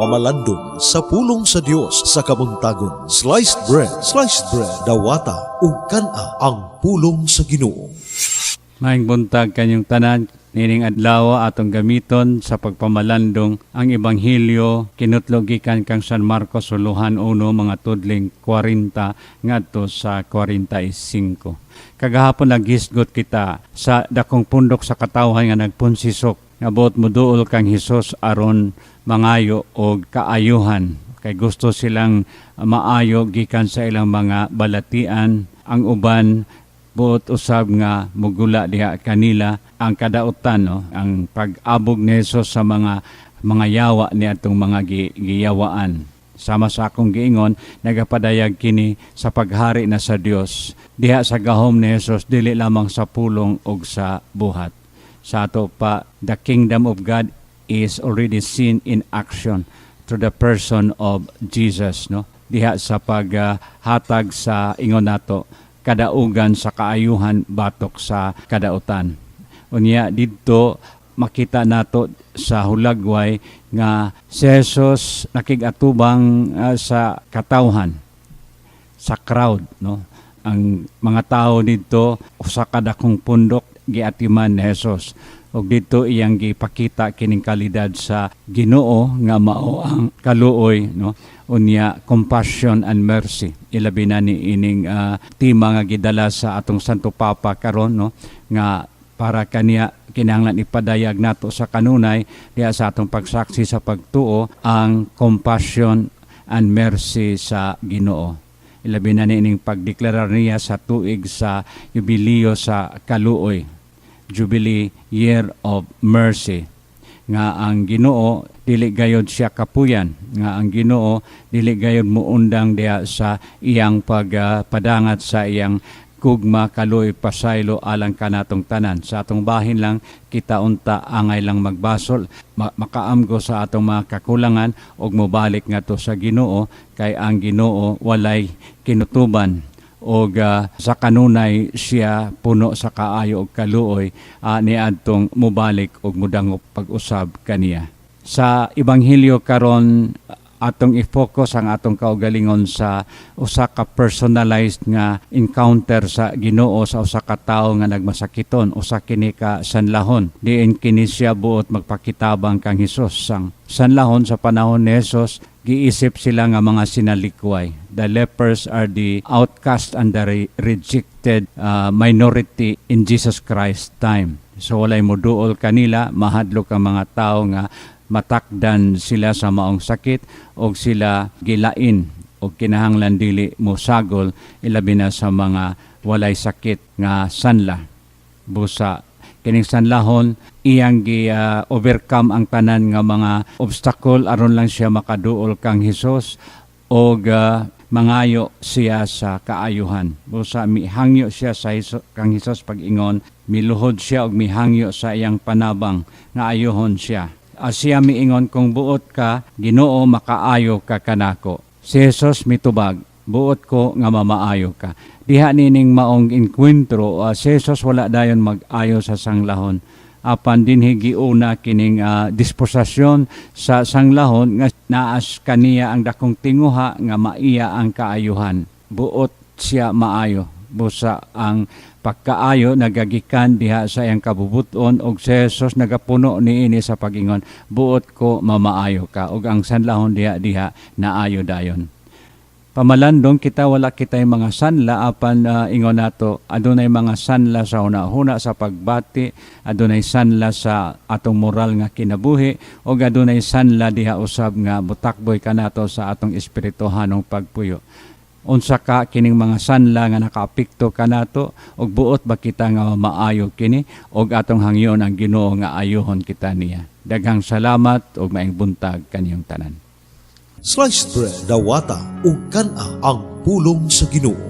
pamalandong sa pulong sa Dios sa kabuntagon. Sliced bread, dawata ug kana ang pulong sa Ginoo. Maayong buntag kanyang tanan, nining adlaw atong gamiton sa pagpamalandong ang Ebanghelyo kinutlo gikan kang San Marcos suluhan 1 mga tudling 40 ngadto sa 45. Kagahapon naghisgot kita sa dakong pundok sa katawhan nga nagpunsisok nga buot moduol kang Hesus aron mangayo og kaayuhan kay gusto silang maayo gikan sa ilang mga balatian. Ang uban buot usab nga mugula diha kanila ang kadautan, no? Ang pag-abog ni Jesus sa mga yawa ni atong mga giyawaan. Sama sa akong giingon, nagapadayag kini sa paghari na sa Dios diha sa gahom ni Jesus, dili lamang sa pulong ug sa buhat. Sa ato pa, the kingdom of God is already seen in action through the person of Jesus, no? Diha sa paghatag sa ingon nato kadaugan sa kaayuhan batok sa kadautan. Unya didto makita nato sa hulagway nga si Jesus nakigatubang sa katawhan, sa crowd, no? Ang mga tao didto usa ka dakong pundok giatiman ni Jesus. Og dito iyang gipakita kining kalidad sa Ginoo nga mao ang kaluoy, no? Unya compassion and mercy. Ilabi na ni ining tema nga gidala sa atong Santo Papa karon, no? Nga para kaniya kinahanglan ipadayag nato sa kanunay diha sa atong pagsaksi sa pagtuo ang compassion and mercy sa Ginoo. Ilabi na ni ining pagdeklarar niya sa tuig sa yubileo sa kaluoy, Jubilee Year of Mercy, nga ang Ginoo dili gayud siya kapuyan, nga ang Ginoo dili gayud muundang diha sa iyang pagpadangat sa iyang gugma kaluoy pasaylo alang kanatong tanan. Sa atong bahin lang kita unta angay lang magbasol, makaamgo sa atong mga kakulangan ug mobalik ngadto sa Ginoo, kay ang Ginoo walay kinutuban og sa kanunay siya puno sa kaayo ug kaluoy niadtong mubalik og mudangop pag-usab kaniya. Sa Ebanghelyo karon atong i-focus ang atong kaugalingon sa usa ka personalized nga encounter sa Ginoo sa usa ka tawo nga nagmasakiton, usa kini ka sanlahon. Diin kini siya buot magpakitabang kang Hesus. Sang sanlahon sa panahon ni Jesus, giisip sila nga mga sinalikway. The lepers are the outcast and the rejected minority in Jesus Christ time. So walay moduol kanila, mahadlok ang mga tao nga matakdan sila sa maong sakit o sila gilain o kinahanglan dili mosagol, ilabi na sa mga walay sakit nga sanla. Busa kining sanlahon iyang overcome ang tanan nga mga obstacle aron lang siya makaduol kang Hesus og mangayo siya sa kaayuhan. Busa mihangyo siya sa kang Hesus pag-ingon, miluhod siya og mihangyo sa iyang panabang nga ayuhon siya. Siya miingon, kung buot ka Ginoo makaayo ka kanako. Si Jesus mitubag, buot ko nga mamaayo ka. Diha nining maong enkwentro, si Jesus wala dayon mag-ayo sa sanglahon. Apan dinhi giuna kining disposasyon sa sanglahon nga naas kaniya ang dakong tinguha nga maiya ang kaayuhan. Buot siya maayo. Busa ang pagkaayo nagagikan diha sa iyang kabubuton og si Jesus nagapuno niini sa pag-ingon, buot ko mamaayo ka, og ang sanlahon diha naayo dayon. Pamalandong kita wala kitay mga sanla apan ingon nato adunay mga sanla sa hunahuna sa pagbati, adunay sanla sa atong moral nga kinabuhi, og adunay sanla diha usab nga butakboy kanato sa atong espirituhanong pagpuyo. Unsa ka kining mga sanla nga nakaapekto kanato og buot ba kita nga maayo kini og atong hangyon ang Ginoo nga ayohon kita niya. Daghang salamat og maayong buntag kaniyong tanan. Sliced bread, dawata ug kana ang pulong sa Ginoo.